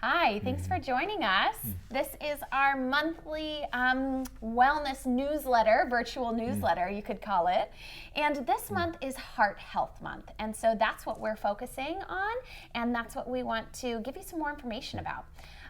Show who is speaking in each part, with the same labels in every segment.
Speaker 1: Hi, thanks for joining us. This is our monthly wellness newsletter, virtual newsletter, you could call it. And this month is Heart Health Month. And so that's what we're focusing on, and that's what we want to give you some more information about.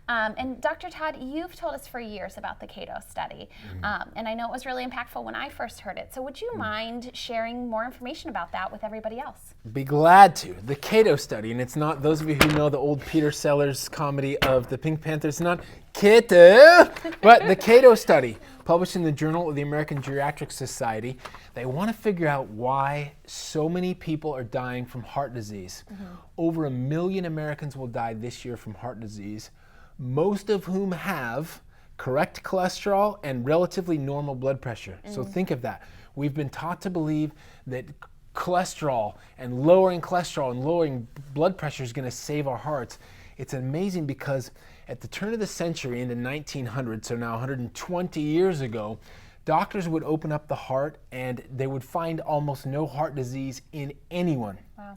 Speaker 1: And Dr. Todd, you've told us for years about the Cato Study, and I know it was really impactful when I first heard it. So would you mind sharing more information about that with everybody else?
Speaker 2: Be glad to. The Kado Study, and it's not, those of you who know the old Peter Sellers comedy of the Pink Panthers, not Kato, but the Kado Study, published in the Journal of the American Geriatric Society. They want to figure out why so many people are dying from heart disease. Over 1 million Americans will die this year from heart disease, most of whom have correct cholesterol and relatively normal blood pressure. So think of that. We've been taught to believe that cholesterol and lowering blood pressure is going to save our hearts. It's amazing because at the turn of the century, in the 1900s, so now 120 years ago, doctors would open up the heart and they would find almost no heart disease in anyone.
Speaker 1: Wow.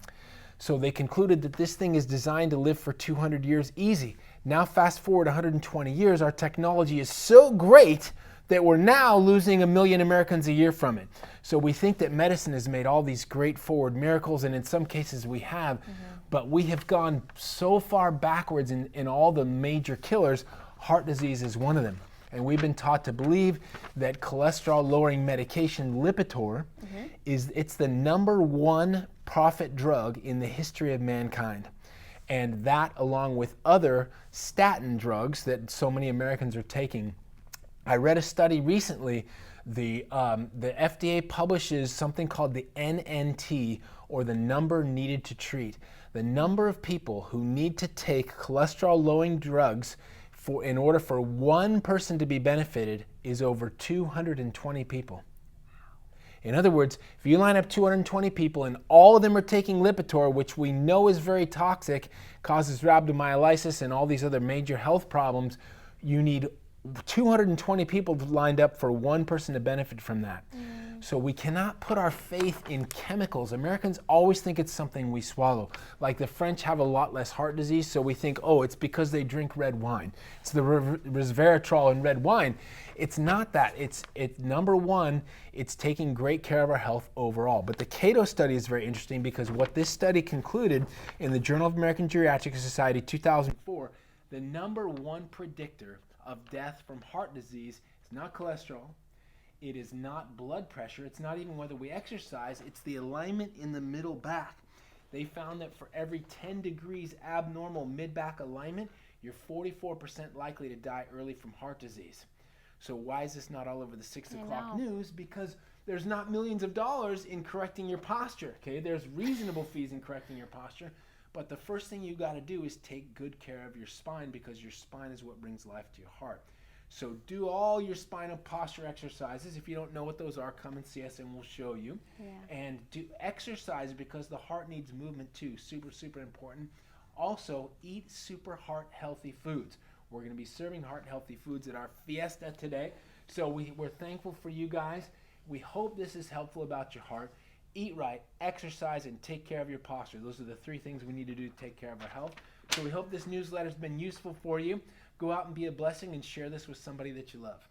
Speaker 2: So they concluded that this thing is designed to live for 200 years easy. Now fast forward 120 years, our technology is so great that we're now losing 1 million Americans a year from it. So we think that medicine has made all these great forward miracles, and in some cases we have, but we have gone so far backwards in all the major killers. Heart disease is one of them. And we've been taught to believe that cholesterol-lowering medication, Lipitor, it's the #1 profit drug in the history of mankind. And that, along with other statin drugs that so many Americans are taking. I read a study recently. The FDA publishes something called the NNT, or the number needed to treat. The number of people who need to take cholesterol-lowering drugs in order for one person to be benefited is over 220 people. In other words, if you line up 220 people and all of them are taking Lipitor, which we know is very toxic, causes rhabdomyolysis and all these other major health problems, you need 220 people lined up for one person to benefit from that. So we cannot put our faith in chemicals. Americans always think it's something we swallow. Like the French have a lot less heart disease, so we think, oh, it's because they drink red wine. It's the resveratrol in red wine. It's not that. It's #1, it's taking great care of our health overall. But the Cato Study is very interesting because what this study concluded in the Journal of American Geriatric Society 2004, the #1 predictor of death from heart disease is not cholesterol, it is not blood pressure, it's not even whether we exercise, it's the alignment in the middle back. They found that for every 10 degrees abnormal mid-back alignment, you're 44% likely to die early from heart disease. So why is this not all over the 6 o'clock news? Because there's not millions of dollars in correcting your posture, okay? There's reasonable fees in correcting your posture, but the first thing you got to do is take good care of your spine, because your spine is what brings life to your heart. So do all your spinal posture exercises. If you don't know what those are, come and see us and we'll show you. And do exercise because the heart needs movement too. Super, super important. Also, eat super heart healthy foods. We're going to be serving heart healthy foods at our fiesta today. So we're thankful for you guys. We hope this is helpful about your heart. Eat right, exercise, and take care of your posture. Those are the 3 things we need to do to take care of our health. So we hope this newsletter has been useful for you. Go out and be a blessing and share this with somebody that you love.